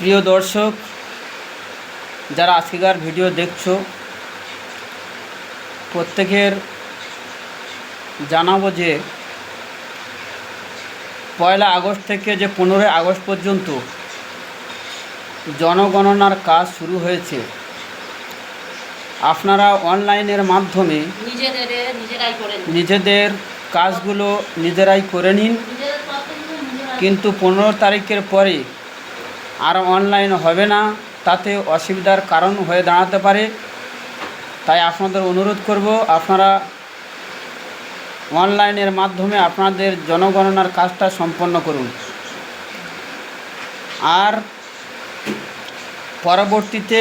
প্রিয় দর্শক, যারা আজকেকার ভিডিও দেখছো, প্রত্যেকের জানাবো যে 1 আগস্ট থেকে যে 15 আগস্ট পর্যন্ত জনগণনার কাজ শুরু হয়েছে। আপনারা অনলাইনের মাধ্যমে নিজেদের কাজগুলো নিজেরাই করে নিন, কিন্তু 15 তারিখের পরে আর অনলাইন হবে না, তাতে অসুবিধার কারণ হয়ে দাঁড়াতে পারে। তাই আপনাদের অনুরোধ করব, আপনারা অনলাইনের মাধ্যমে আপনাদের জনগণনার কাজটা সম্পন্ন করুন। আর পরবর্তীতে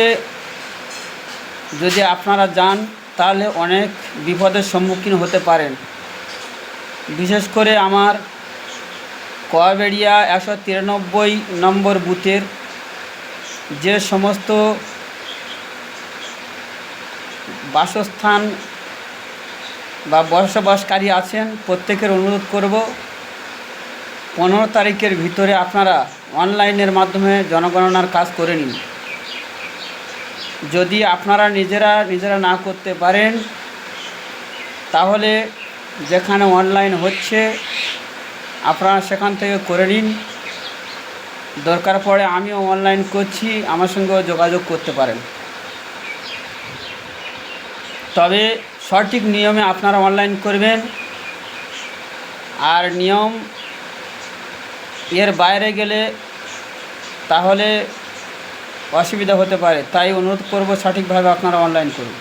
যদি আপনারা যান তাহলে অনেক বিপদের সম্মুখীন হতে পারেন। বিশেষ করে আমার কয়াবেড়িয়া 193 নম্বর বুথের যে সমস্ত বাসস্থান বা বসবাসকারী আছেন, প্রত্যেকের অনুরোধ করব 15 তারিখের ভিতরে আপনারা অনলাইনের মাধ্যমে জনগণনার কাজ করে নিন। যদি আপনারা নিজেরা না করতে পারেন, তাহলে যেখানে অনলাইন হচ্ছে আপনারা সেখান থেকে করে নিন। দরকার পড়ে আমিও অনলাইন করছি, আমার সঙ্গেও যোগাযোগ করতে পারেন। তবে সঠিক নিয়মে আপনারা অনলাইন করবেন। আর নিয়ম এর বাইরে গেলে তাহলে অসুবিধা হতে পারে। তাই অনুরোধ করব, সঠিকভাবে আপনারা অনলাইন করুন।